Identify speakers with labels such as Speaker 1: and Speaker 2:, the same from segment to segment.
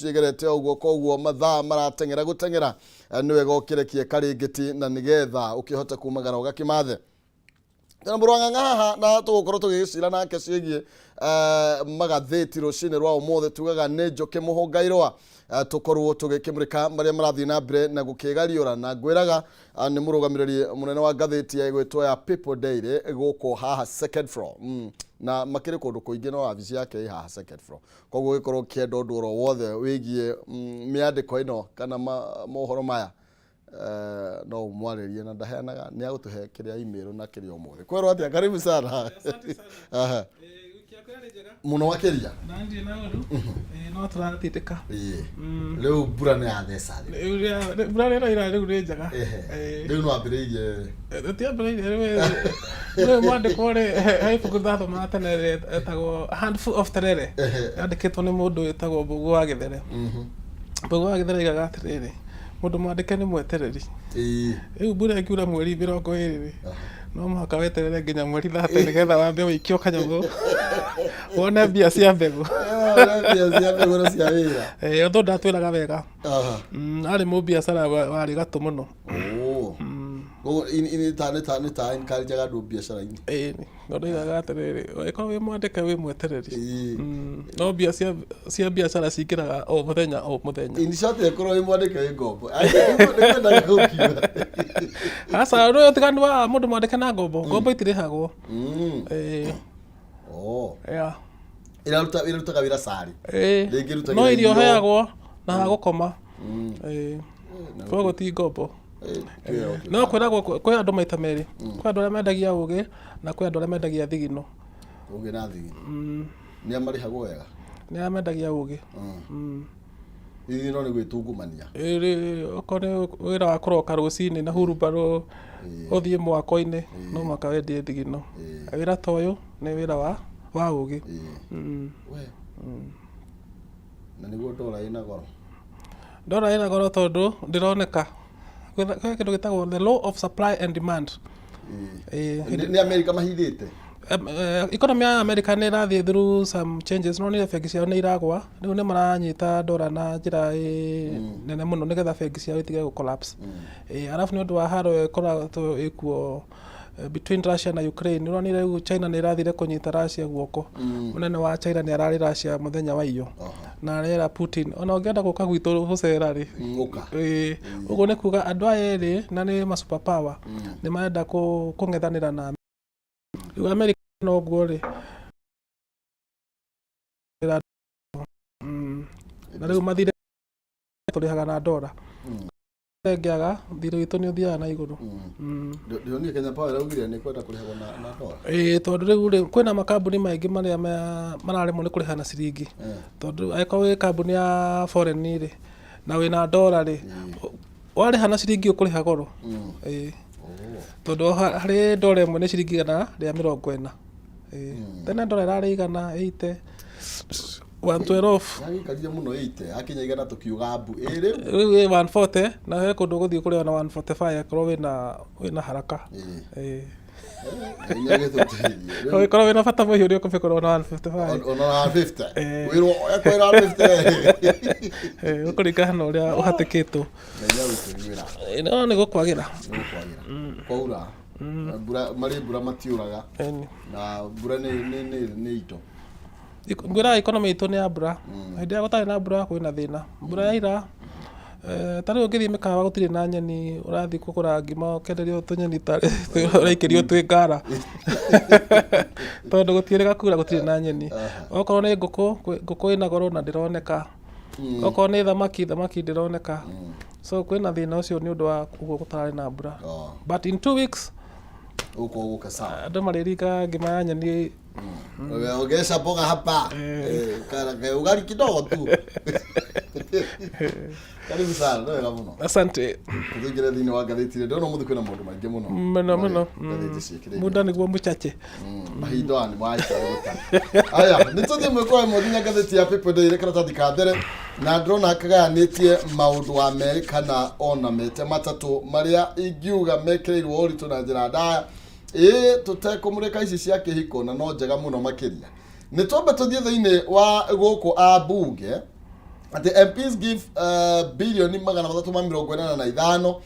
Speaker 1: cigerete uguo koguo mathaa maratengera gutengera niwe gokirekie karingiti na nigetha ukihota kumagara ugakimathe na murwanga haha na tugukorwo tugicira nake cigie magatheti rucine rwa umothe tugaga NJUKI MUHUNGA IRUA tukorwo tugikimurika maria marathi na mbere na gukigariura na ngwiraga ni murugamiriri munene wa gatheti ya gwitwo ya People Daily guko haha second floor na makiri kundu kuingi no wabici yake haha second floor koguo gikorwo kiendo nduro wothe wigie miandiko ino kana mohoro maya no mwaririe na ndaheanaga ni agutuhe kiria email na kiria omothe kwero atia karibu sana
Speaker 2: asante sana wiki yako yari njega
Speaker 1: muno wakiria
Speaker 2: nandi na undu no turatiteka
Speaker 1: leo bura ne athesa
Speaker 2: bura ne ira riu ri njega
Speaker 1: riu no ambiririe
Speaker 2: tia ambiririe we mwande kore haifu thatho matene etagwo handful of terere andikitwo ni mundu etagwo Mbugu wa Githere Mbugu wa Githere igaga atiriri mundu mwandike ni mwetereri riu bura kiura mweri 20 no muhaka weterere nginya mweri 30 nigetha wambe wikio kanyamu wona mbia cia mbegu
Speaker 1: mbia cia mbegu na cia wira
Speaker 2: otho ndatwiraga wega ari mu biacara wari gatu muno
Speaker 1: ini ta encourage ga do biacara ini
Speaker 2: ngodo igaga atiriri eko we mwandike we mwetereri no mbia cia biacara cikiraga o muthenya
Speaker 1: ini shate ekoro we mwandike we ngombo nikwenda gukiwa
Speaker 2: asa ro tiganu wa mundu mwandike na ngombo itirihagwo
Speaker 1: irarutaga wira sari
Speaker 2: no irio heagwo na hagukoma koguo ti ngombo no kwiragwo kwi andu maita meri kwi andu aria mendagia ugi na kwi andu aria mendagia thigino
Speaker 1: ugi na thigino ni amarihagwo wega
Speaker 2: ni amendagia ugi
Speaker 1: thigino ni gwitungumania
Speaker 2: okone wira wa kuroka rucini na hurubaro uthie mwako-ini no mwaka wendie thigino wira toyo ni wira wa ugi
Speaker 1: na niguo
Speaker 2: ndora ina goro tondu ndironeka kwa kindu gitagwo the law of supply and demand
Speaker 1: ni America mahithite
Speaker 2: economy ya America ni rathi through some changes no ni bengi ciao ni iragwa riu ni maranyita ndora na njira nene muno nigetha bengi ciao itige gu collapse arafu ni undu wa haro ikoragwo ikuo between Russia na Ukraine no ni riu China ni rathire kunyita Russia guoko munene wa China ni arari Russia muthenya wa iyo na rera Putin ona ungienda guka gwitu gucera ri ugo ni kuga andu aya na ni ma super power ni marenda kungethanira na America no gwori na riu mathire turihaga na dola ngiaga thiro itu ni uthiaga na iguru
Speaker 1: ndio ni Kenya Power raugire ni kwenda kurihagwo na dola
Speaker 2: tondu riu kwina makambuni maingi maria mararemwo ni kuriha na ciringi tondu aiko wi kambuni ya foreign ri na wina dola ri wariha na ciringi ukuriha goro tondu hari dola imwe ni ciringi gana ria 40 tena dola irari igana 80 112
Speaker 1: yagikaria muno 80 akinya igana tukiuga mbu
Speaker 2: riu 140 na he kundu guthii kuria na 145 akoro wina haraka Oikoro wina bata muhiu ri ukubikoro na 155
Speaker 1: ona 50 wiro yakwira 50
Speaker 2: ukurika hano uria uhatikitwo no ni gukwagira
Speaker 1: kwaura mbura matiuraga na mbura ni ito
Speaker 2: mbura economy itu ni abura hindi ya gutari na mbura kwina thina mbura yaira tari ungithie mikawa gutiri na nyeni urathi kugura ngima kenderio tunyeni tari uraikirio twi ngara tondu gutierega kura gutiri na nyeni okorwo ni nguku ina goro na ndironeka okorwo ni thamaki ndironeka so kwina thina ucio ni undu wa kuguo gutari na mbura but in 2 weeks
Speaker 1: uko sawa
Speaker 2: andu mariringa ngima ya nyeni
Speaker 1: ongeza mboga hapa kana ugali kidogo tu karibu sana ndio kama muno
Speaker 2: asante
Speaker 1: kuthikira thini wa gatheti ndio no muthikwe na maundu maingi muno
Speaker 2: muno muda niguo muchache
Speaker 1: mahindo ni mwaita guta aya nituthie mwiko muthinya gatheti ya People Daily karatathi ka mbere na ndrona kagayanĩtie maundu wa America na ona mete matatu maria ingiuga mekirirwo uritu na njira ndaya tutekumurika ici cia kihiko na no njega muno makiria ni twambe tuthie thiini wa guku a bunge ati MPs give billion magana matatu ma mirongo ĩnana na ithano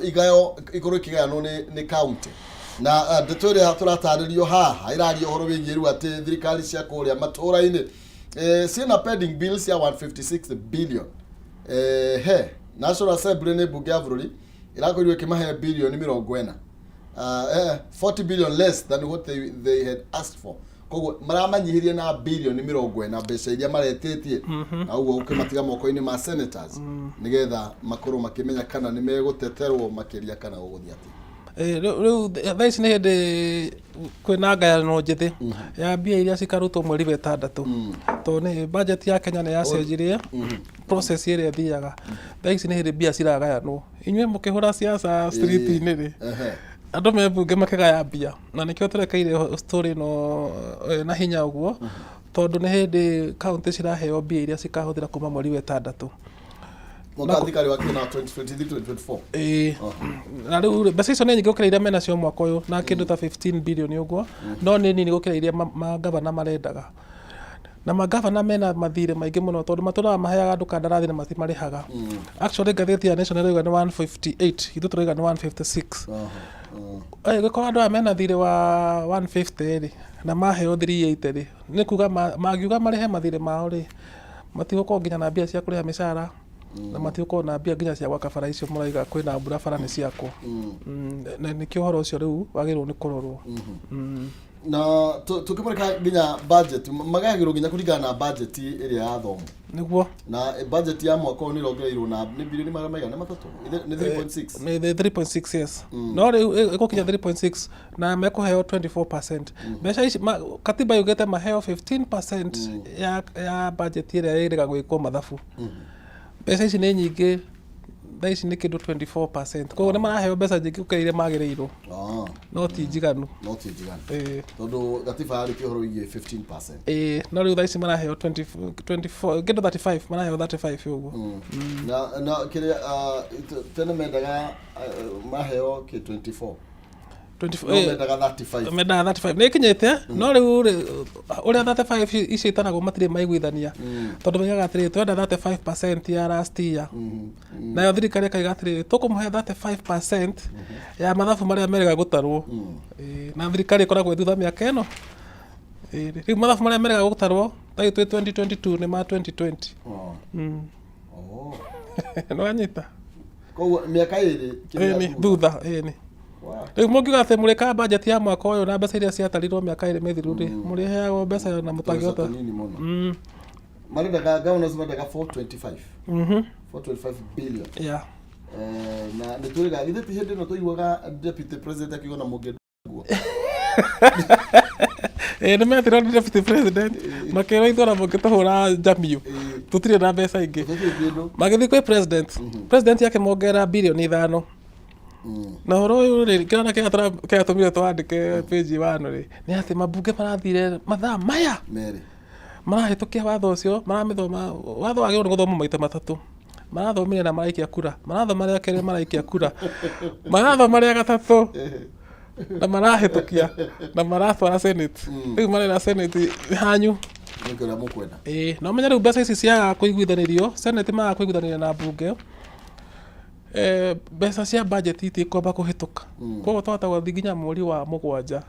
Speaker 1: igayo iguru kigayano ni county na ndeto ĩrĩa tũratarĩrio haha ĩraria ũhoro wĩgiĩ rĩu atĩ thirikari cia kũrĩa matũũra-inĩ ciĩna pending bills ya 156 billion National Assembly nĩ mbunge ya bũrũri ĩrakorirwo ĩkĩmahe billion 40 40 billion less than what they had asked for. Koguo maramanyihirie na billion 40 mbeca iria maretĩtie na ũguo ukimatiga moko-inĩ ma senators nigetha makorwo makimenya kana nĩ megũteterwo makĩria kana ũgũthia atĩ
Speaker 2: riu thaa ici nĩ hĩndĩ kwĩna ngayano njĩthĩ ya mbia iria cikarutwo mweri wa ĩtandatũ tondũ nĩ budget ya Kenya nĩ yacenjirie process ĩrĩa ĩthiaga thaa ici nĩ hĩndĩ mbia ciragayanwo inyuĩ mũkĩhũra siasa street-inĩ rĩ andũ me mbunge makĩgaya mbia na nĩkĩo tũrekeire story no na hinya ũguo tondũ nĩ hĩndĩ county ciraheo mbia iria cikahũthĩra kuma mweri wa ĩtandatũ
Speaker 1: Magathi wa kina 2023-2024
Speaker 2: na rĩu mbeca icio nĩ nyingĩ gũkĩra iria mena cio mwaka ũyũ na kĩndũ ta 15 billion ũguo no nĩ nini gũkĩra iria magavana marendaga na magavana mena mathirĩ maingĩ mũno tondũ matũraga maheaga andũ kandarathi na matimarĩhaga actually ngathĩti ya National ĩrauga nĩ 158 ithuĩ tũrauga nĩ 156 gĩkorwo andũ aya mena thirĩ wa 150 rĩ na maheo 380 rĩ nĩ kuga magiuga marĩhe mathirĩ mao rĩ matigũkorwo nginya na mbia cia kũrĩha mĩcara na matigũkorwo na mbia nginya cia gwaka bara icio mũraiga kwĩna mbura bara nĩ ciakwo na nĩkĩo ũhoro ũcio rĩu wagĩrĩirwo nĩ kũrorwo
Speaker 1: na tukimurika nginya budget magayagĩrwo nginya kũringana na budget ĩrĩa yathomwo
Speaker 2: nĩguo
Speaker 1: na budget ya mwaka ũyũ nĩ ĩrongereirwo na nĩ bilioni magana matatũ nĩ 3.6
Speaker 2: nĩ 3.6 yes no rĩu ĩgũkinya 3.6 na mekũheo 24% mbeca ici katiba yugĩte maheo 15% ya budget ĩrĩa ĩrĩga gwĩkwo mathabu mbeca ici nĩ nyingĩ thaa ici nĩ kĩndũ 24% koguo nĩ maraheo mbeca nyingĩ gũkĩra iria magĩrĩirwo no ti njiganu
Speaker 1: tondũ gatiba yarĩ kĩhoro wĩgiĩ 15%
Speaker 2: no rĩu thaa ici maraheo 24 kĩndũ 35 maraheo 35 ũguo
Speaker 1: na kĩrĩa tene mendaga maheo kĩ 24 mendaga 35
Speaker 2: nĩ ikinyĩte no rĩu ũrĩa 35 icio itanagwo matirĩ maiguithania tondũ moigaga atĩrĩ twenda 35% ya last year nayo thirikari ĩkauga atĩrĩ tũkũmũhe 35% ya mathabu marĩa merĩga gũtarwo na thirikari ĩkoragwo thutha mĩaka ĩno rĩu mathabu marĩa merĩga gũtarwo ta ithuĩ 2022 nĩ ma 2020 nĩ wanyita
Speaker 1: koguo mĩaka ĩrĩ
Speaker 2: thutha nĩ rĩu mũngiuga atĩ mũrĩka budget ya mwaka ũyũ na mbeca iria ciatarirwo mĩaka ĩrĩ mĩthiru rĩ mũrĩheagwo mbeca na mũtangĩhota
Speaker 1: marendaga governors marendaga 425 425 billion na nĩ tũrĩga githĩ ti hĩndĩ ĩno tũiguaga deputy president akiuga na mũngĩ guo
Speaker 2: nĩ metirwo nĩ deputy president makĩrwo ithuĩ na mũngĩ tũhũra njamiũ tũtirĩ na mbeca ingĩ magĩthiĩ kwĩ president yake mongerera bilioni 5 na horo ũyũ rĩ kĩrana kĩa tũmire twandĩke page 1 rĩ nĩ atĩ mambunge marathire mathaa maya
Speaker 1: merĩ
Speaker 2: marahĩtũkia watho ũcio maramĩthoma watho wagĩrĩirwo nĩ gũthomwo maita matatũ marathomire na maraikia kura marathoma rĩa kerĩ maraikia kura marathoma rĩa gatatũ na marahĩtũkia na maratwara senate rĩu marera senate hanyu
Speaker 1: nĩkĩrĩa mũkwenda
Speaker 2: no menya rĩu mbeca ici ciaga kũiguithanĩrio senate maga kũiguithanĩria na mbunge mbeca cia budget itikwamba kũhĩtũka koguo twahota gũthiĩ nginya mweri wa 7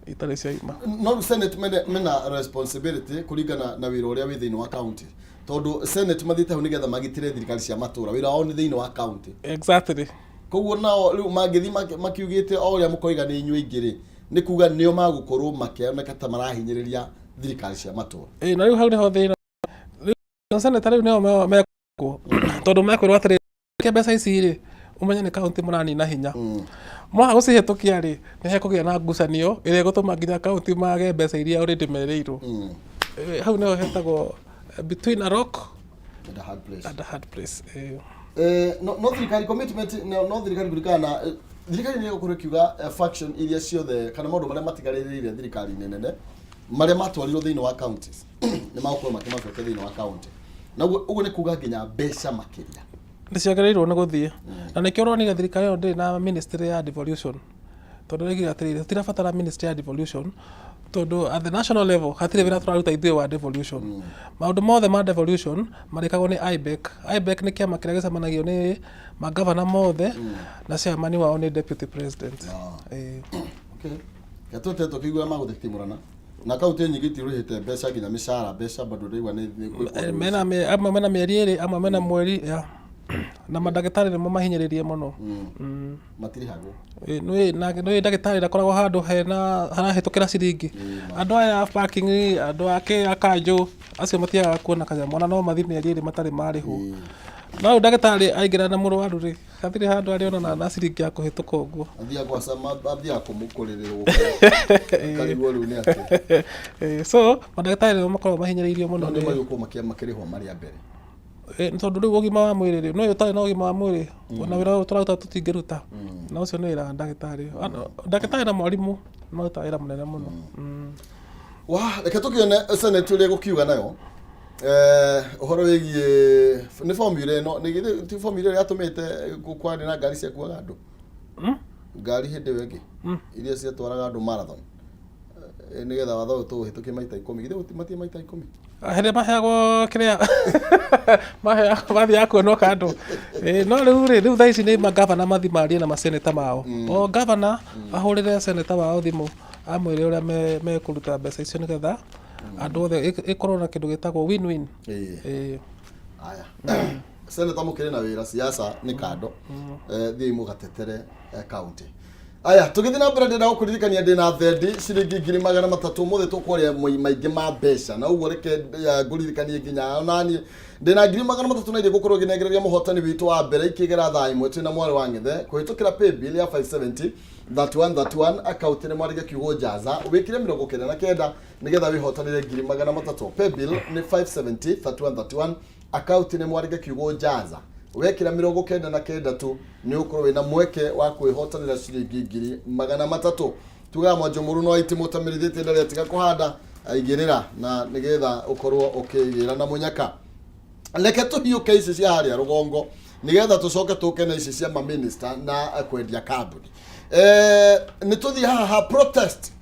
Speaker 2: itarĩ ciauma
Speaker 1: no senate mena responsibility kũringana na wĩra ũrĩa wĩ thĩinĩ wa county tondũ senate mathiĩte hau nĩgetha magitĩre thirikari cia matũũra wĩra wao nĩ thĩinĩ wa county
Speaker 2: exactly
Speaker 1: koguo nao rĩu mangĩthiĩ makiugĩte o ũrĩa mũkoiga nĩ inyuĩ ingĩ rĩ nĩ kuga nĩo magũkorwo makĩoneka ta marahinyĩrĩria thirikari cia matũũra
Speaker 2: na rĩu hau nĩho thĩna rĩu senate rĩu nĩo mekwo tondũ mekwĩrwo atĩrĩ mbeca ici rĩ umenye nĩ kaunti mũranina hinya mwaga gũcihĩtũkia rĩ nĩ hekũgĩa na ngucanio ĩrĩa ĩgũtũma nginya kaunti mage mbeca iria already merĩirwo hau nĩho hetagwo between a rock and a hard place
Speaker 1: no thirikari commitment no thirikari kũringana na thirikari nĩ gũkorwo ĩkiuga faction iria ciothe kana maũndũ marĩa matigarĩrĩire thirikari nene marĩa matwarirwo thĩinĩ wa counties nĩ magũkorwo makĩmacokia thĩinĩ wa county naguo ũguo nĩ kuga nginya mbeca makĩria
Speaker 2: nĩ ciagĩrĩirwo nĩ gũthiĩ na nĩkĩo ũronire thirikari ĩyo ndĩrĩ na ministry ya devolution tondũ rĩgĩra atĩrĩrĩ tũtirabatara ministry ya devolution tondu at the national level hatire wira turaruta ithuĩ wa devolution maundu mothe ma devolution marikagwo ni IBEC ni kiama kiria gicemanagio ni magavana mothe na chairman wao ni deputy president
Speaker 1: okay katote tukigwa maguthitimurana na kaunti nyingi itiruhite mbeca nginya mishara mbeca bado rigwa ni
Speaker 2: mena mieri iri amwe mena mweri na madagitari nimo mahinyiririe muno
Speaker 1: matiri hago
Speaker 2: no ndagitari ndakoragwo handu hena harahitukira ciringi andu aya parking andu ake akanju acio matiaga kuona kanyamu na no mathi mieri iri matari mariho no ndagitari aingira na murwaru ri hathire handu ari ona na ciringi ya kuhituka uguo
Speaker 1: athia kumukurirwo karigwo riu ni ati
Speaker 2: so madagitari nimo makoragwo mahinyiriirio muno
Speaker 1: ni mayuko makirihwo mari mbere
Speaker 2: tondu riu ugima wa mwiri ri no utari na ugima wa mwiri ona wira turaruta tutingiruta na ucio ni wira ndagitari na mwarimu no utawira munene muno
Speaker 1: reke tukione senate uri gukiuga nayo uhoro wigie ni formula ino ni formula iri atumite kwani na ngari cia kuaga andu ngari hindi wengi iria cia twaraga andu marathon nigetha watho tuhituke maita 10 githe utimatie maita 10
Speaker 2: hele maheagwo kiria mathia kuonwo kandu no riu thaici ni magavana mathi marie na maseneta mao o gavana ahurire seneta wao thimu amwire uria mekuruta mbeca icio nigetha andu othe ikorwo na kindu gitagwo win-win
Speaker 1: aya seneta mukire na wira siasa ni kando thii mugatetere county aya tugithi na mbere ndenda gukuririkania ndina thendi ciringi 300 muthe tukwaria maingi ma mbeca na uguo reke nguririkanie nginya nani ndina 300 na ndi gukorwo ginegereria muhotani witu wa mbere ikigera thaa imwe twina mwari wa ngithe kuhitukira pay bill ya 570 31 account ni mwari Kihumo jaza ubikire 99 nigetha wihotanire 300 pay bill ni 570 31 account ni mwari Kihumo jaza wekira 99 tu ni ukorwo wina mweke wa kwihotanira ciringi 300 tuga mwanjo muru no itimutamirithite ndare tiga kuhanda aigirira na nigetha ukorwo ukigira na munyaka leke tuhiuke ici cia haria rugongo nigetha tucoke tuke na ici cia ma minister na kwendia kambuni ni tuthi ha protest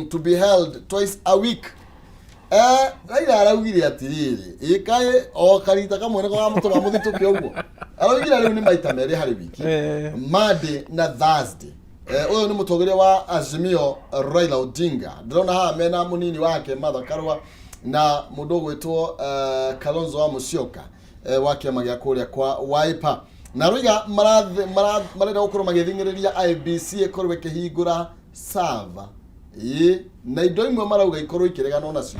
Speaker 1: to be held twice a week raira araugire atiriri ikae o karita kamwe ne kwa mutu ba muthituke uguo araugire riu ni maita meri hari wiki Monday na Thursday uyu ni mutongoria wa Azimio Raila Odinga ndirona ha mena munini wake Martha Karua na mundu gwitwo Kalonzo wa Musyoka wa kiama gia kuria kwa Wiper na ruiga marenda gukorwo magithingiriria IBC ikorwe kihingura server na indo imwe marauga ikorwo ikiregana nacio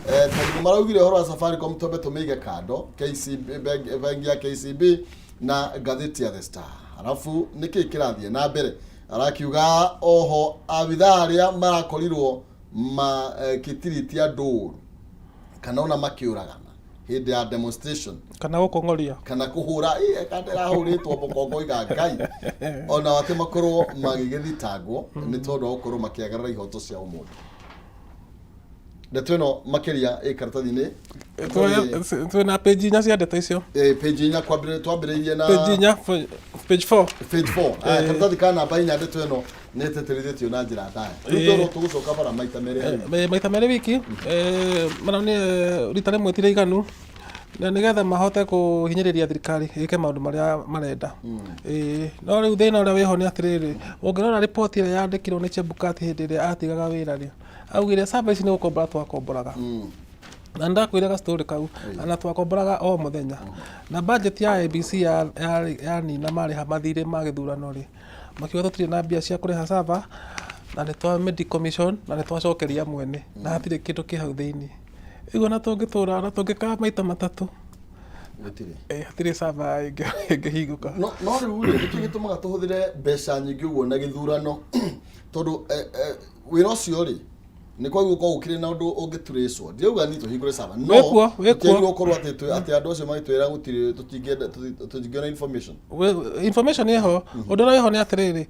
Speaker 1: tondu maraugire horo wa Safaricom tombe tumiige kando KCB bengi ya KCB na gatheti ya The Star alafu niki kirathie na mbere arakiuga oho abitharia marakorirwo kitiriti ya nduru kana ona makiuragana hindi ya demonstration
Speaker 2: kana gukong'oria
Speaker 1: kana kuhura kandera huritwo bokongo igangai ona wate makorwo magigithitangwo ni tondu okorwo makiagarara ihoto cia umundu ndeto makeria karatathi-ini
Speaker 2: twina page nya cia ndeto icio
Speaker 1: page nya twambiririe na
Speaker 2: page nya page 4
Speaker 1: karatathi kana namba inya ndeto ino neteterithitio na njira ndaya rĩu tugucoka bara maita merĩ wiki marani rita rĩmwe tire iganu na nigetha mahote kuhinyiriria thirikari ike maundu maria marenda no riu thina uria wiho ni atiriri ungirora report ire yandikirwo ni Chebukati hindi ire atigaga wira ri augire service ni gukombora twakomboraga na ndakwire ga story kau ana twakomboraga o muthenya na budget ya ABC ya nina mari ha mathire magithurano ri makiwa tutire na mbia cia kuriha server na ni twa medical commission na ni twacokeria mwene na hatire kindu ki hau thiini igo na tungitura na tungika maita matatu hatire server ingihiguka no riu ri tugitumaga tuhuthire mbeca nyingi uguo na githurano tondu wira ucio ri ni kwa guko ukire na undu ungituricwo ndiuga ni tuhingure server no wekwo korwo ati andu acio magitwira gutire tutingiona information yeho undu yeho ni atiriri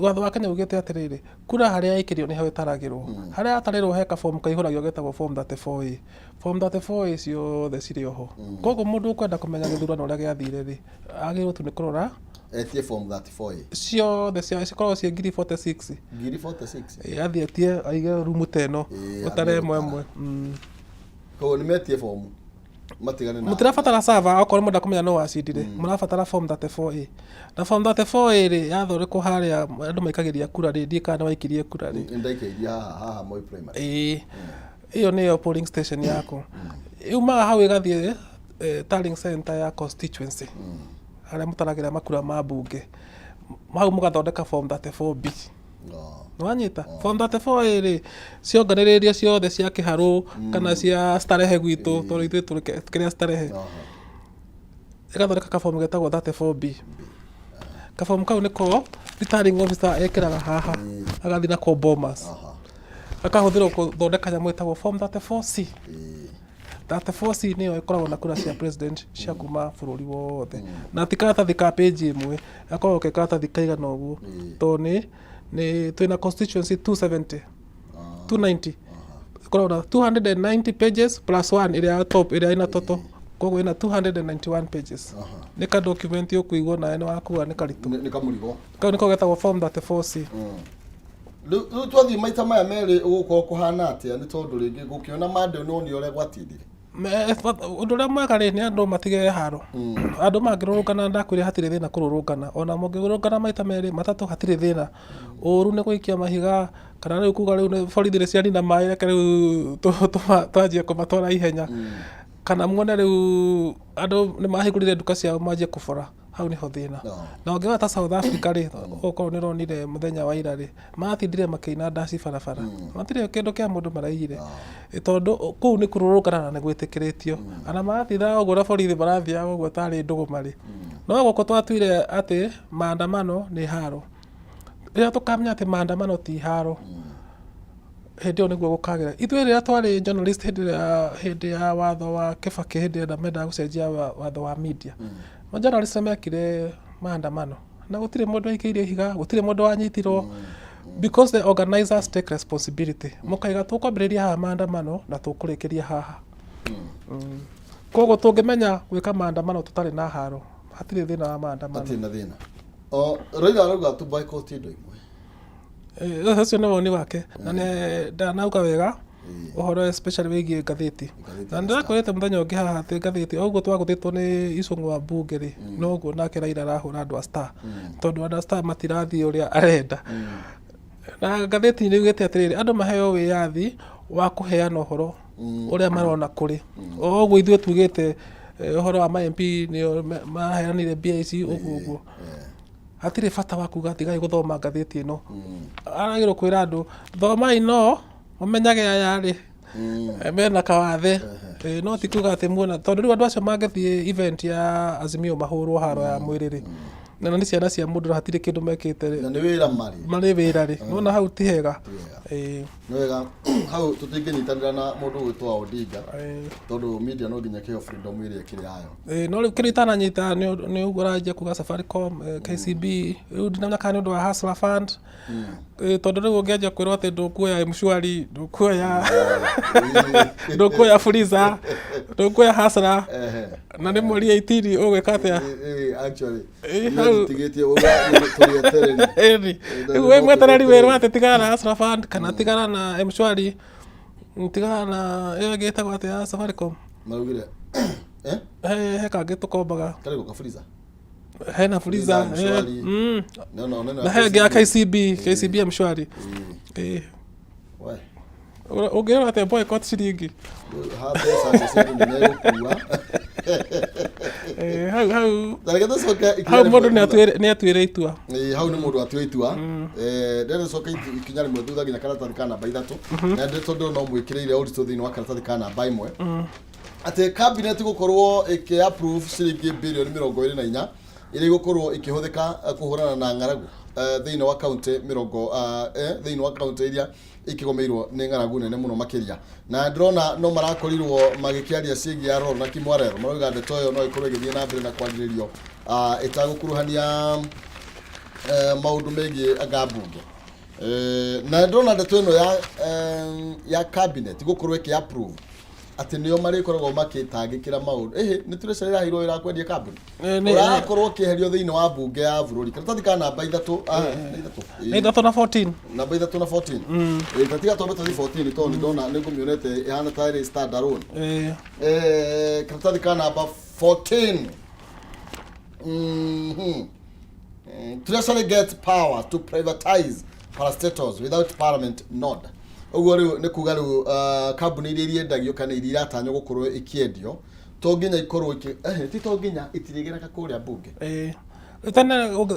Speaker 1: watho wa Kenya ugite atiriri kura haria ikirio ni hawe taragirwo haria atarirwo heka form kaihuragio getagwo form 34A form 34A cio the cirio ho koguo mundu ukwenda kumenya githurano uria giathire ri agirwo tu ni kurora etie form 34A
Speaker 2: ciothe cikoragwo ciĩ ngiri 46
Speaker 1: ngiri 46
Speaker 2: athiĩ etie aige rumu teno gũtara ĩmwe
Speaker 1: koguo nĩ metie form matigane na
Speaker 2: mũtirabatara server okorwo mũndũ kũmenya no wacindire mũrabatara form 34A na form 34A rĩ yathondekwo harĩa andũ maikagĩria kura rĩ ndiĩ kana waikirie kura rĩ
Speaker 1: ndaikĩria haha Moi primary
Speaker 2: ĩyo nĩyo polling station yako yumaga hau ĩgathiĩ tallying center ya constituency harĩa mũtaragĩra makura ma mbunge hau mũgathondeka form 34B Nwanyita form 34A rĩ cionganĩrĩria ciothe cia kĩharũ kana cia starehe gwitũ tondũ ithuĩ tũkĩrĩa starehe ĩgathondeka kabomu getagwo 34B kabomu kau nĩko returning officer ekĩraga haha agathiĩ nako Bomas akahũthĩrwo gũthondeka nyamũ ĩtagwo form 34C 34C nĩyo ĩkoragwo na kura cia president cia kuma bũrũri wothe na ti karatathi ka page ĩmwe gakoragwo ke karatathi kaigana ũguo tondũ nĩ twĩna constituency 270 290 ĩkoragwo na 290 pages plus 1 ĩrĩa top ĩrĩa ĩna toto koguo ĩna 291 pages nĩ ka document ũkũigwo nawe nĩ wakua nĩ karitũ
Speaker 1: nĩ kamũrigo
Speaker 2: kau nĩko getagwo form 34C
Speaker 1: rĩu twathiĩ maita maya merĩ ũgũkorwo kũhana atĩa nĩ tondũ rĩngĩ gũkĩona mandũ no nĩ ũrĩa gwatindire ũndũ ũrĩa mwega rĩ nĩ andũ matige haro andũ mangĩrũrũngana ndakwĩre hatirĩ thĩna kũrũrũngana ona mũngĩrũrũngana maita merĩ matatũ hatirĩ thĩna ũru nĩ gũikia mahiga kana rĩu kuga rĩu borithi nĩ cianina maĩ reke rĩu twanjie kũmatwara ihenya kana muone rĩu andũ nĩ mahingũrire nduka ciao manjie kũbora hau niho thĩna na ũngĩona ta South Africa rĩ okorwo nĩ ronire mũthenya wa ira rĩ matindire makĩina ndaci barabara matirĩ kĩndũ kĩa mũndũ maraigire tondũ kũu nĩ kũrũrũngana na nĩ gwĩtĩkĩrĩtio ana mathitha ũguo na borithi marathiaga ũguo tarĩ ndũgũma rĩ no gũkũ twatuire atĩ maandamano nĩ haro rĩrĩa tũkamenya atĩ maandamano ti haro hĩndĩ ĩyo nĩguo gũkagĩra ithuĩ rĩrĩa twarĩ journalist hĩndĩ ya watho wa Kibaki hĩndĩ ĩrĩa mendaga gũcenjia watho wa media journalist mekire maandamano na gũtirĩ mũndũ aikĩirie higa gũtirĩ mũndũ wanyitirwo because the organizers take responsibility mũkaiga tũkwambĩrĩria haha maandamano na tũkũrĩkĩria haha koguo tũngĩmenya gwĩka maandamano tũtarĩ na haro hatirĩ thĩna wa maandamano hatirĩ na thĩna Raila arauga tu boycott indo imwe
Speaker 2: ũcio nĩ woni wake na ndanauga wega ũhoro especially wĩgiĩ ngathĩti na ndĩrakwĩrĩte mũthenya ũngĩ haha atĩ ngathĩti o ũguo twagũthĩtwo nĩ icũng'ũ wa mbunge rĩ noguo nake Raila arahũra andũ a Star tondũ andũ a Star matirathiĩ ũrĩa arenda na ngathĩti nĩ ugĩte atĩrĩrĩ andũ maheo wĩyathi wa kũheana ũhoro ũrĩa marona kũrĩ o ũguo ithuĩ tugĩte ũhoro wa MP nĩ maheanire BIC ũguo hatirĩ bata wa kuga tigai gũthoma ngathĩti ĩno aragĩrwo kwĩra andũ thomai no mũmenyage aya rĩ mena kawathe no ti kuga atĩ muona tondũ rĩu andũ acio mangĩthiĩ event ya Azimio mahũrwo haro ya mwĩrĩ rĩ na nĩ ciana cia mũndũ hatirĩ kĩndũ mekĩte
Speaker 1: na nĩ wĩra
Speaker 2: marĩ wĩra rĩ nona hau ti hega
Speaker 1: nĩ wega hau tũtingĩnyitanĩra na mũndũ gwĩtwa Odinga tondũ media no nginya kĩo freedom ĩrĩa kĩrĩ yayo
Speaker 2: no rĩu kĩrĩa itananyita nĩ ũguo ũranjia kuga Safaricom KCB rĩu ndinamenya kana nĩ ũndũ wa Hustler Fund tondũ rĩu ũngĩanjia kwĩrwo atĩ ndũkuoya mshwari ndũkuoya Fuliza ndũkuoya Hustler na nĩ mweri 18 ũgwĩka atĩa
Speaker 1: actually tigĩtie tũrĩetereri
Speaker 2: we mwetereri wĩrwo atĩ tigana na Hustler Fund kana tigana na mshwari tigana na ĩyo ĩngĩ ĩtagwo atĩ ya Safaricom
Speaker 1: marugire
Speaker 2: he kangĩ tũkombaga
Speaker 1: karĩgo ka Fuliza
Speaker 2: hena Fuliza na he ĩngĩ ya KCB mshwari ũngĩrwo atĩ boycott ciringi hau mũndũ nĩ atuĩre itua
Speaker 1: hau nĩ mũndũ atuĩre itua ndĩrenda coka ikinya rĩmwe thutha nginya karatathi ka namba 3 na ndĩ tondũ no mwĩkĩrĩire ũritũ thĩinĩ wa karatathi ka namba 1 atĩ cabinet gũkorwo ĩkĩ approve ciringi birioni 24 ĩrĩa igũkorwo ĩkĩhũthĩka kũhũrana na ng'aragu thĩinĩ wa kaunti thĩinĩ wa kaunti iria ikĩgomeirwo nĩ ng'aragu nene mũno makĩria na ndĩrona no marakorirwo magĩkĩaria ciĩgiĩ Arror na Kimwarero marauga ndeto ĩyo no ĩkorwo ĩgĩthiĩ na mbere na kwanjĩrĩrio ĩtagũkuruhania maũndũ megiĩ ngambunge na ndĩrona ndeto ĩno ya cabinet gũkorwo ĩkĩ approve ati nio marikoragwo makitangikira maundu ni treasury irahirwo ira kwendia kambuni urakorwo kiherio thiini wa bunge ya bururi karatathi ka namba 3
Speaker 2: na 14
Speaker 1: namba 3 na 14 tatiga tombe tathi 14 to ndona ningumionete ihana tayari stand alone karatathi ka namba 14 treasury gets power to privatize parastatals without parliament nod. Uguo riu ni kuga riu kambuni iria endagio kana iria iratanywo gukorwo ikiendio to nginya ikorwo ti to nginya itirigeraga kuria bunge
Speaker 2: tene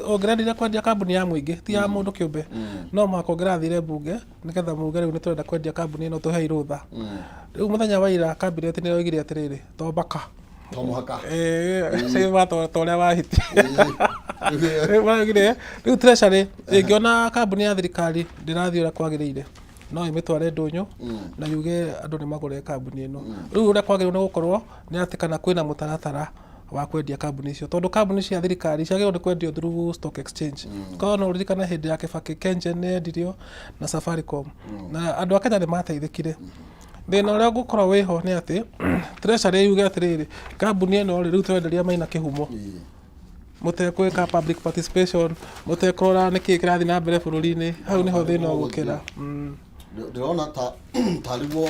Speaker 2: ongererire kwendia kambuni ya muingi ti ya mundu kiumbe no mwaka ongerathire bunge nigetha muge riu ni turenda kwendia kambuni ino tuhe irutha riu muthenya wa ira cabinet ni oigire atiriri to baka
Speaker 1: to muhaka
Speaker 2: sai wa to uria wahiti riu treasury ingiona kambuni ya thirikari ndirathii uria kwagiriire no imitware ndunyu na yuge andu ni magure kambuni ino riu uria kwagirwo ni gukorwo ni ati kana kwina mutaratara wa kwendia kambuni icio tondu kambuni cia thirikari ciagirwo ni kwendio through stock exchange kwa no ririkana hindi ya Kibaki Kengen ne ndirio na Safaricom na andu a Kenya ni mateithikire thina uria gukorwo wiho ni ati treasury yuge atiriri kambuni ino riu twenderia Maina Kihumo mutekwika public participation mutekrora niki kirathi na mbere bururi-ini hau niho thina ugukira
Speaker 1: ndĩrona tariguo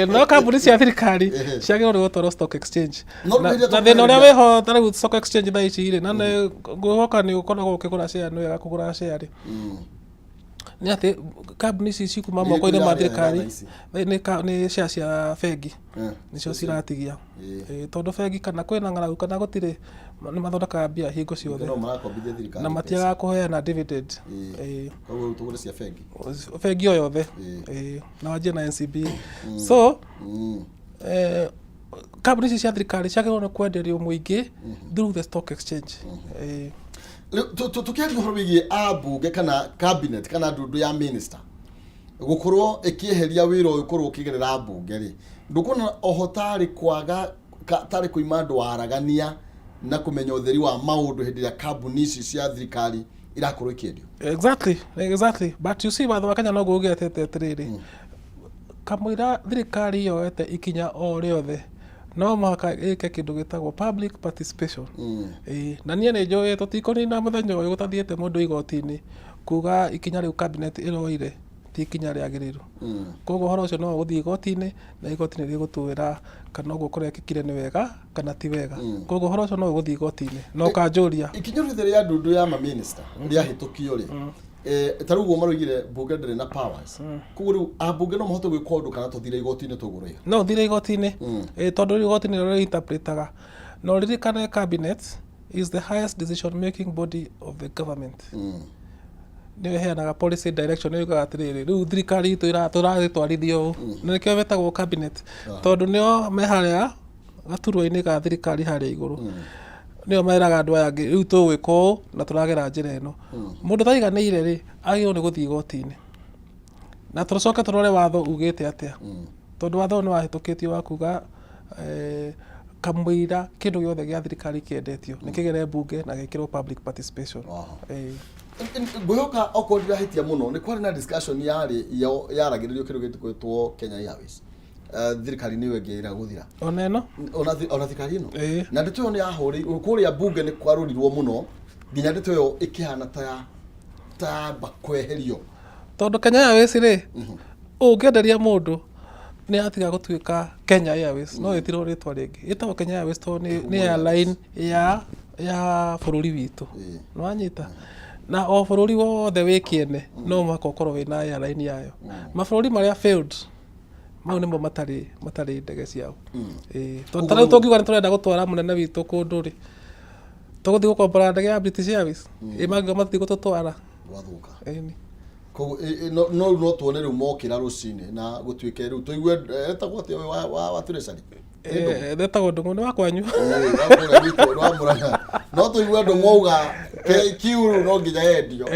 Speaker 2: no kambuni cia thirikari ciagĩrĩirwo nĩ gũtwarwo stock exchange na thĩna ũrĩa wĩho tarĩu stock exchange thaa ici rĩ na ngwĩhoka nĩ ũkoragwo ũkĩgũra share nĩ wega kũgũra share nĩ atĩ kambuni ici cikuma moko-inĩ ma thirikari nĩ share cia bengi nicio ciratigia tondũ bengi kana kwĩna ng'aragu kana gũtirĩ nĩ mathondekaga mbia hingo ciothe na matiaga kũheana dividend
Speaker 1: tũgũre cia bengi
Speaker 2: bengi o yothe na wanjie na NCB so kambuni ici cia thirikari ciagĩrĩirwo nĩ kwenderio mũingĩ through the stock exchange
Speaker 1: tukiaria uhoro wigie ambunge kana cabinet kana ndundu ya minister gukorwo ikieheria wira uyu korwo ukigerera mbunge ri ndukona ohotari kwaga tari kuima andu waragania na kumenya utheri wa maundu hindi ya kambuni ici cia thirikari irakorwo ikiendio
Speaker 2: exactly but you see watho wa Kenya no gugetete atiriri kamwira thirikari yoete ikinya o riothe no mwaka ike kindu gitagwo public participation na niĩ nĩ njũĩ tũtikũnina mũthenya ũyũ gũtathiĩte mũndũ igoti-inĩ kuga ikinya rĩu cabinet ĩroire ti ikinya rĩagĩrĩru koguo ũhoro ũcio no ũgũthiĩ igoti-inĩ na igoti nĩ rĩgũtwĩra kana ũguo kũrekĩkire nĩ wega kana ti wega koguo ũhoro ũcio no ũgũthiĩ igoti-inĩ no kanjũria
Speaker 1: ikinya rĩu rĩa ndundu ya ma minister rĩahĩtũkio rĩ tarugo marugire bunge ndire na powers kuguru abunge no mahote gwika undu kana tuthire igoti-ini tugure
Speaker 2: no thire igoti-ini tondu igoti-ini rĩrĩa interpretaga no ririkane cabinet is the highest decision making body of the government nĩ heanaga policy direction nĩ yugaga atirĩrĩ rĩu thirikari itũ tũratwarithio ũũ nĩkĩo wetagwo cabinet tondu nĩo me harĩa gaturwa-inĩ ga thirikari harĩa igũrũ nĩo meraga andũ aya angĩ rĩu tũgwĩka ũũ na tũragera njĩra ĩno mũndũ taiganĩire rĩ agĩrĩirwo nĩ gũthiĩ igoti-inĩ na tũcoke tũrore watho ugĩte atĩa tondũ watho nĩ wahĩtũkĩtio wa kuga kamũira kĩndũ gĩothe gĩa thirikari kĩendetio nĩ kĩgere mbunge na gĩkĩrwo public participation
Speaker 1: ngwĩhoka okorwo ndirahĩtia mũno nĩ kwarĩ na discussion yaragĩrĩrio kĩndũ gĩtũgwĩtwo Kenya Airways thirikari nĩ wengeira gũthira
Speaker 2: ona ĩno
Speaker 1: ona thirikari ĩno na ndeto ĩyo nĩ yahũrĩirwo kũrĩa bunge nĩ kwarũrirwo mũno nginya ndeto ĩyo ĩkĩhana ta bakweherio
Speaker 2: tondũ Kenya Airways rĩ ũngĩenderia mũndũ nĩ atiga gũtuĩka Kenya Airways no ĩtirwo rĩtwa rĩngĩ ĩtagwo Kenya Airways tondũ nĩ airline ya bũrũri witũ nĩ wanyita na o bũrũri wothe wĩ kĩene no mũhaka ũkorwo wĩna airline yayo mabũrũri marĩa failed mau nĩmo matarĩ ndege ciao tondũ tarĩu tũngiuga nĩ tũrenda gũtwara mũnene witũ kũndũ rĩ tũgũthiĩ gũkombora ndege ya British Airways mangiuga mathiĩ gũtũtwara
Speaker 1: gwathuka no tuone rĩu mokĩra rũcinĩ na gũtuĩke rĩu tũigue etagwo atĩ wa treasury
Speaker 2: etagwo ndũng'ũ nĩ wa kwanyu
Speaker 1: no tũigue andũ mauga kiuru no nginya yendio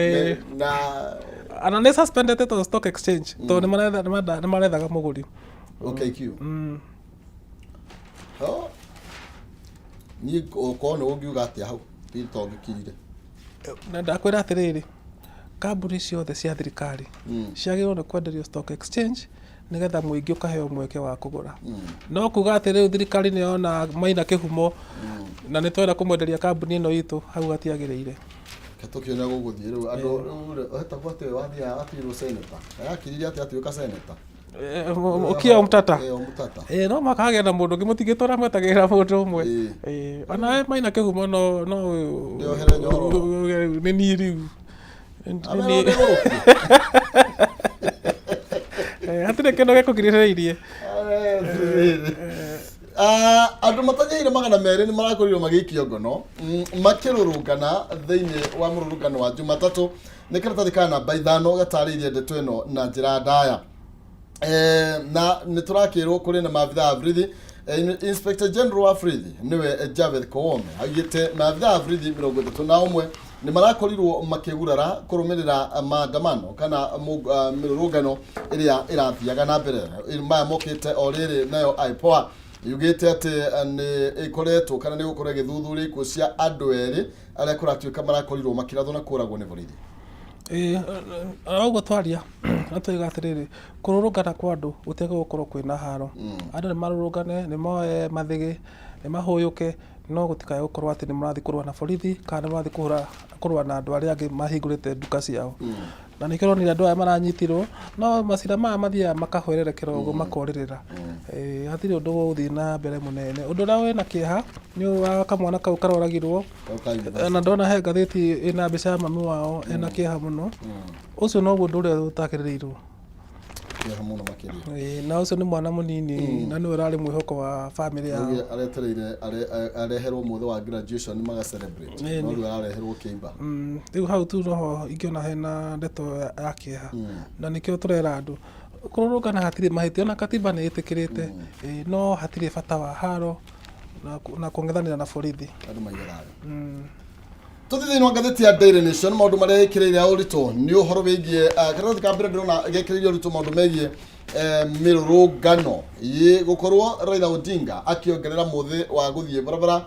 Speaker 2: ana nĩ suspended to stock exchange tondũ nĩ marethaga mũgũri
Speaker 1: OKQ niĩ okorwo nĩ ũngiuga atĩa hau tongĩkinyire
Speaker 2: na ndakwĩra atĩrĩrĩ kambuni ciothe cia thirikari ciagĩrĩirwo nĩ kwenderio stock exchange nigetha muingi ukaheo mweke wa kugura no kuga ati riu thirikari ni yona Maina Kihumo na ni twenda kumwenderia kambuni ino itu hau gatiagirire
Speaker 1: katukiona guguthie riu andu hata kwate wathia atirwo senator yakiriria ati atuika senator
Speaker 2: ukia mutata
Speaker 1: mutata
Speaker 2: no makagea na mundu ngimutigitwara mwetagira mundu umwe ona Maina Kihumo no
Speaker 1: ndio here nyoro
Speaker 2: ni ni riu hatire kendo gekugirireirie
Speaker 1: andu matanyaire magana meri ni marakorirwo magikio ngono makirurungana thiini wa mururungano wa Jumatatu ni karatathi kana namba 5 gataririe ndeto ino na njira ndaya na ni turakirwo kuri na maabitha Afrithi Inspector General wa Afrithi niwe Javeth Koome agite maabitha Afrithi 31 ni marakorirwo makigurara kurumirira maandamano kana mirurungano iria irathiaga na mbere maya mokite oriri nayo IPOA yugite ati ni ikoretwo kana ni gukora githuthuri ku cia andu eri aria kuratuika marakorirwo makirathwo na kuragwo ni borithi
Speaker 2: augo twaria atwiga atiriri kururungana kwa andu utege gukorwo kwina haro andu ni marurungane ni moe mathigi ni mahuyuke no gutikaye gukorwo ati ni murathi kurwa na borithi kana murathi kurwa na andu aria angi mahingurite nduka ciao na nikiro ni andu aya maranyitirwo no macira mathia makahwerere kirogo makoririra hatiri undu uthi na mbere munene undu ra we na kieha ni wa kamwana kau karoragirwo na ndona he ngathiti ina mbica mami wao ena kieha muno ucio no undu uria utakiririrwo
Speaker 1: kieha muno makiria
Speaker 2: na ucio ni mwana munini na ni urari mwihoko wa family yao
Speaker 1: aretereire areherwo muthe wa graduation maga celebrate no ru areherwo kiimba
Speaker 2: riu hau tu no ingiona hena ndeto ya kieha na nikio turera andu kururungana hatiri mahitio na katiba ni itikirite no hatiri bata wa haro na kuongethanira na borithi
Speaker 1: andu maigeraga tuthithini wa ngatheti ya Daily Nation maundu maria ikireire aurito ni uhoro wigie karatathi ka mbere ndona gekireire aurito maundu megie mirurungano ye gukorwo Raila Odinga akiongerera muthi wa guthie barabara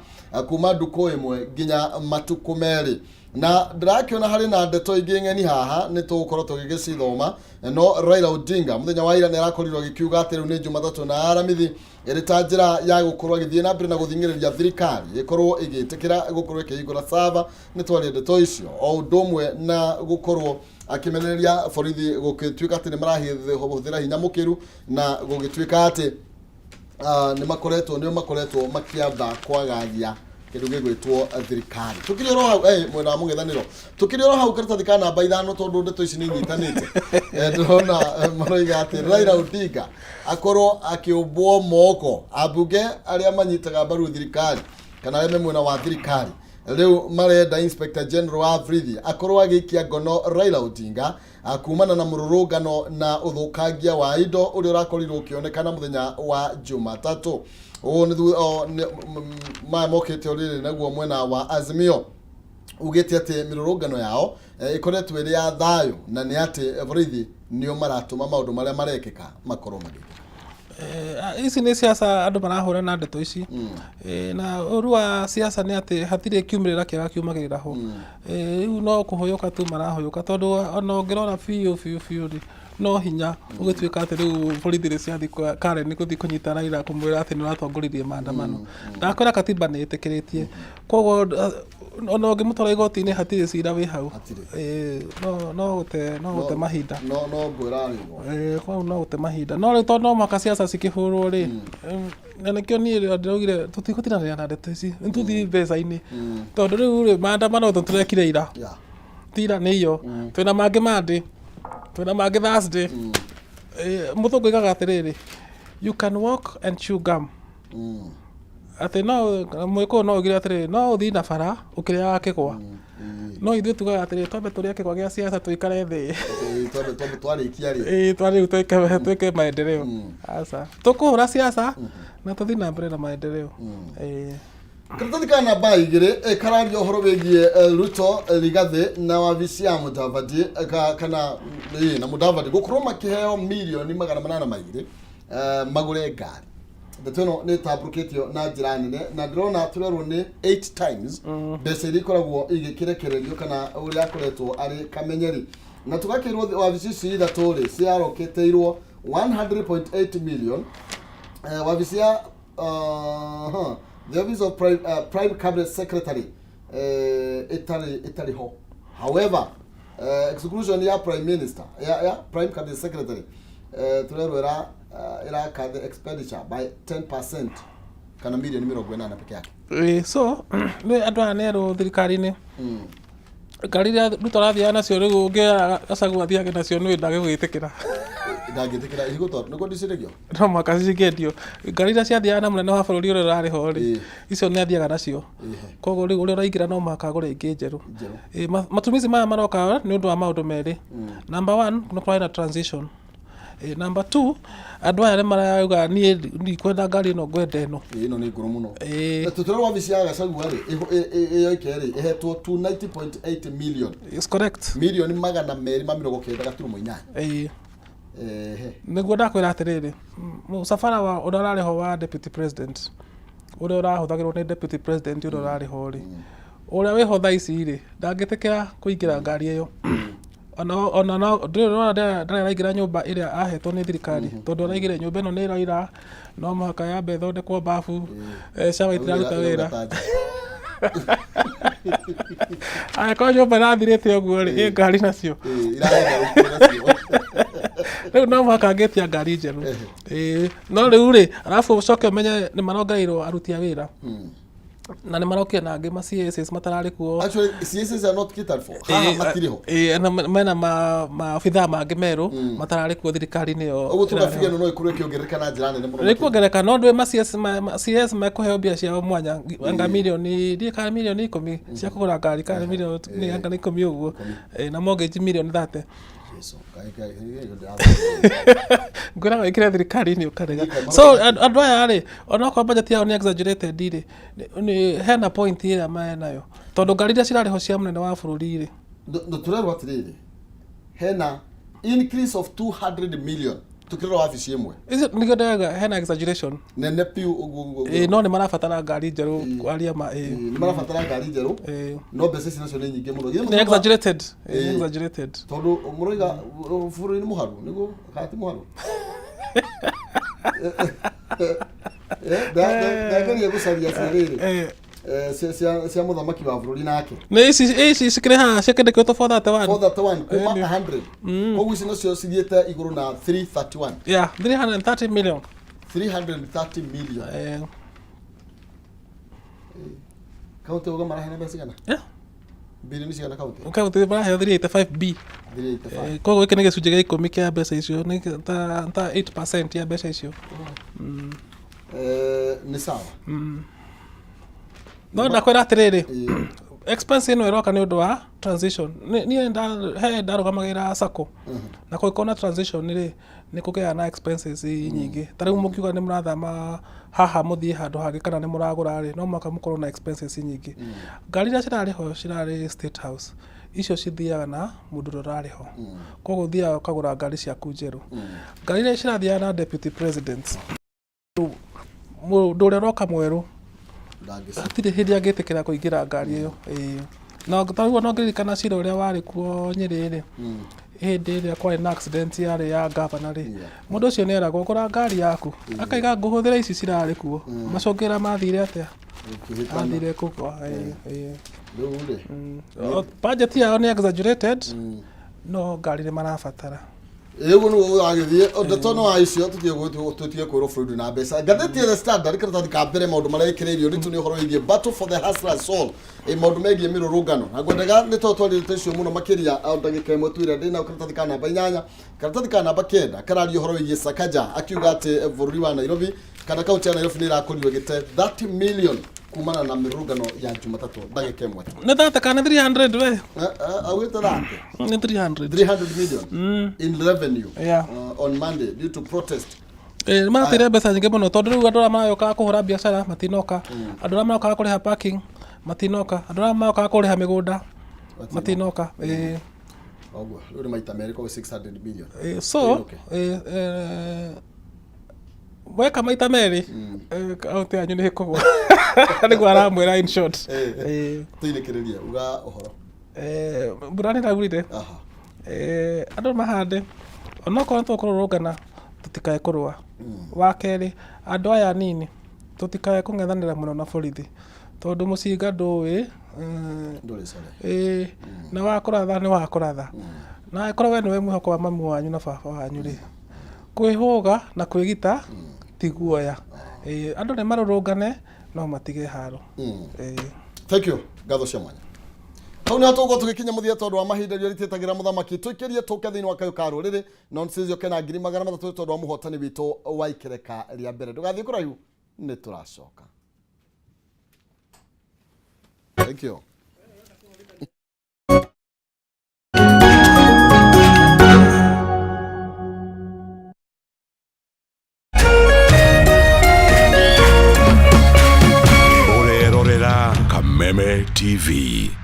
Speaker 1: kuma nduko imwe nginya matuku meri na ndirakiona hari na ndeto ingi ngeni haha ni tugukorwo tugigicithoma no Raila Odinga muthenya wa ira ni arakorirwo gikiuga ati riu ni Jumatatu na aramithi iri ta njira ya gukorwo agithie na mbere na guthingiriria thirikari ikorwo igitikira gukorwo ikihingura sava ni twaria ndeto icio o ndumwe na gukorwo akimenereria borithi gukituika ati ni marahuthira hinya mukiru na gugituika ati ni makoretwo makiamba kwagagia kindu gigwitwo thirikari tukiri ro hau mwena mungithaniro tukiri ro hau karatathi kana namba 5 tondu ndeto ici ni nyitanite ndona maroiga ati Raila Odinga akorwo akiumbwo moko abunge aria manyitaga mbaru thirikari kana aria mwena wa thirikari riu marenda Inspector General wa Afrithi akorwo agikia ngono Raila Odinga akumana na mururungano na uthukangia wa indo uria urakorirwo ukionekana muthenya wa Jumatatu ni ma mokete orire naguo mwena wa Azimio ugete ati mirurungano yao ikoretwo iri ya thayo na ni ati borithi nio maratuma maundu maria marekeka makorwo magika
Speaker 2: ici ni siasa andu marahura na ndeto ici na urua siasa ni ati hatire kiumirira kiaga kiumagirira ho riu no kuhoyoka tu marahoyoka tondu ona ngirora fiu no hinya ugituika ati riu borithi ri ciathi Karen ni kuthi kunyita Raila kumwira ati ni uratongoririe maandamano ndakwira katiba ni itikiritie koguo ono ngimutwara igoti-ini hatire cira wi hau no gute mahinda
Speaker 1: no ngwirarigwo
Speaker 2: kwa no gute mahinda no ri tondu maka siasa cikihurwo ri na nikio ni ndirugire tutikutinanira na ndeto ici nituthi mbeca-ini tondu riu ri maandamano turekire ira tira ni iyo twina mangi mandi twina mangi Thursday muthungu igaga atiriri you can walk and chew gum ati no mwiko no ugire atiri no uthi na bara ukiria kigwa no ithu tugaga atiri twambe turia kigwa gia siasa tuikare thi
Speaker 1: twambe twarikia ri
Speaker 2: twari tuike maendeleo asa tukuhura siasa na tuthi na mbere na maendeleo
Speaker 1: karatathi kana namba 2 kararia uhoro wigie Ruto Rigathi na wabici ya Mudavadi kana na Mudavadi gukorwo makiheo milioni 800 magure ngari ndeto ni tabuketio na njira nene na ndrona turerwo ni 8 times mbeca iria ikoragwo igikirekererio kana uria akoretwo ari kamenyeri na tugakirwo wabici ici ithatũ ri ciaroketeirwo 100.8 million wavisia the office of prime cabinet secretary Italy ho. However, exclusion ya prime minister ya prime cabinet secretary turerwera ira ka the expenditure by 10% kana milioni 80 peke yake.
Speaker 2: So we andwa nero thirikari-ini ngari ya rutarathia nacio riu ngia acagua thiage nacio nĩ ndage gwitikira
Speaker 1: ndangĩtĩkĩra igũtwa nĩkũ ndicirĩgio
Speaker 2: no maka cikendio ngari iria ciathiaga na mũnene wa bũrũri ũrĩa ũrarĩ ho rĩ icio nĩ athiaga nacio koguo rĩu ũrĩa ũraingĩra no maka agũre ingĩ njerũ matumizi maya maroka nĩ ũndũ wa maũndũ merĩ. Number 1 nĩ kũrĩ na transition. Number 2 andũ aya nĩ marauga niĩ kwenda ngari ĩno ngwenda ĩno
Speaker 1: ĩno nĩ ngũrũ mũno tũtũrwo wabici ya Gachagua rĩ ĩyoike rĩ ĩhetwo 290.8 million.
Speaker 2: Is correct.
Speaker 1: Milioni 298
Speaker 2: nĩguo ndakwĩra atĩrĩrĩ mũcabara wa ũrĩa ũrarĩ ho wa deputy president ũrĩa ũrahũthagĩrwo nĩ deputy president ũrĩa ũrarĩ ho rĩ ũrĩa wĩho thaa ici rĩ ndangĩtĩkĩra kũingĩra ngari ĩyo ona no ndarĩ araingĩra nyũmba ĩrĩa ahetwo nĩ thirikari tondũ araingĩra nyũmba ĩno nĩ ĩraira no mũhaka yambe ĩthondekwo babu cawa itiraruta wĩra angĩkorwo nyũmba ĩrathirĩte ũguo rĩ ĩ ngari nacio rĩu no mũhaka angĩtia ngari njerũ no rĩu rĩ arabu ũcoke ũmenye nĩ marongereirwo aruti a wĩra na nĩ marokire na angĩ ma CSS matararĩ kuo.
Speaker 1: Actually CSS are not catered for matire ho
Speaker 2: mena maabithaa mangĩ merũ matararĩ kuo thirikari-inĩ yo
Speaker 1: ũguo tugafikia no ikurwe kĩongerereka na njĩra nene mũno
Speaker 2: nĩ kuongereka no ndwe ma CS mekũheo mbia ciao mwanya anga milioni ndika milioni 10 cia kũgũra ngari kana milioni anga 10 ũguo na mortgage milioni 30 ngwĩra wĩkĩre thirikari-inĩ ũkarega. So andũ aya rĩ onokorwo budget yao nĩ exaggerated rĩ hena point ĩrĩa menayo tondũ ngari iria cirarĩ ho cia mũnene wa bũrũri rĩ
Speaker 1: turerwo atĩrĩrĩ hena increase of 200 million tukirora wabici ĩmwe
Speaker 2: nĩguo ndaga hena exaggeration
Speaker 1: nene piu ũguo
Speaker 2: no nĩ marabatara ngari njerũ kwaria ma
Speaker 1: nĩ marabatara ngari njerũ no mbeca ici nacio nĩ nyingĩ mũno
Speaker 2: nĩ exaggerated
Speaker 1: tondũ mũroiga bũrũri nĩ mũharu nĩguo kati mũharu ndageria gũcaria cirĩrĩ cia mũthamaki wa bũrũri nake
Speaker 2: nĩ ici cikĩrĩ haha ciakĩndĩkĩtwo for that one
Speaker 1: kuma 100 koguo ici nacio cithiĩte igũrũ na 331
Speaker 2: 330 million
Speaker 1: kaunti uga marahena mbeca cigana bilioni cigana
Speaker 2: kaunti maraheo 385B koguo gĩkĩ nĩ gĩcunjĩ gĩa 10 kĩa mbeca icio nĩ ta 8% ya mbeca icio
Speaker 1: nĩ sawa
Speaker 2: no ndakwĩra atĩrĩrĩ expense ĩno ĩroka nĩ ũndũ wa transition niĩ ndarũgamagĩra sacco na kũngĩkorwo na transition rĩ nĩ kũgĩa na expenses nyingĩ ta rĩu mũkiuga nĩ mũrathama haha mũthiĩ handũ hangĩ kana nĩ mũragũra rĩ no mũhaka mũkorwo na expenses nyingĩ. Ngari iria cirarĩ ho cirarĩ State House icio cithiaga na mũndũ ũrĩa ũrarĩ ho koguo ũthiaga ũkagũra ngari ciaku njerũ. Ngari iria cirathiaga na deputy president mũndũ ũrĩa ũroka mwerũ hatirĩ hĩndĩ angĩtĩkĩra kũingĩra ngari ĩyo no tarĩu no ngĩririkana cira ũrĩa warĩ kuo Nyĩrĩ rĩ hĩndĩ ĩrĩa kwarĩ na accident yarĩ ya governor rĩ mũndũ ũcio nĩ eragwo gũra ngari yaku akaiga ngũhũthĩra ici cirarĩ kuo macũngĩra mathire atĩa mathire kũgwa budget yao nĩ exaggerated no ngari nĩ marabatara
Speaker 1: Ego no agithie ndeto wa icio tutie kwĩrwo bũrũri na mbeca ngathĩti ya The Standard karatathi ka mbere maũndũ marĩa ĩkĩrĩirio nĩ tũnĩ ũhoro wĩgiĩ battle for the hustler's soul maũndũ megiĩ mĩrũrũngano na ngwendaga nĩ twarĩte icio mũno makĩria ndagĩka ĩmwe tu ĩrĩa ndĩna karatathi ka namba 8 karatathi ka namba 9 kararia ũhoro wĩgiĩ Sakaja akiuga atĩ bũrũri wa Nairobi kana kaunti ya Nairobi nĩ ĩrakũrio gĩte 30 million kumana na mĩrũrũngano ya Jumatatu ndagĩka ĩmwe
Speaker 2: nĩ thate kana 300 we
Speaker 1: awĩte thate
Speaker 2: nĩ
Speaker 1: 300 million in revenue on Monday due to protest.
Speaker 2: Maratĩire mbeca nyingĩ mũno tondũ rĩu andũ arĩa marokaga kũhũra biacara matinoka andũ arĩa marokaga kũrĩha parking matinoka andũ arĩa marokaga kũrĩha mĩgũnda matinoka
Speaker 1: oguo rĩu maita merĩ kwa 600 million
Speaker 2: so weka maita merĩ kaunti yanyu nĩ ĩkũgwa nĩguo aramwĩra in short
Speaker 1: tuinĩkĩrĩria uga ũhoro
Speaker 2: mbura nĩ ĩraurire andũ mahande onokorwo nĩ tũkũrũrũngana tutikae kurua wa keri andu aya nini tutikae kung'ethanira muno na borithi tondu mucinga ndui na wakuratha ni wakuratha na ikorwo we niwe mwihoko wa mamu wanyu na baba wanyu ri kwihuga na kwigita ti guoya andu ni marurungane no matige haro
Speaker 1: thank you gatho cia mwanya hau nä hatå tågäkinya må thia tondå wa mahinda rä ritiätagä ra må thamaki tå kä rie tå ke thä inä wa kayå ka rå rä rä no ncioke na 300,000 tondå wa må hotani witå wa ikereka rä a mbere ndå gathiä kå raihu nä tå racoka thank you
Speaker 3: Kameme TV.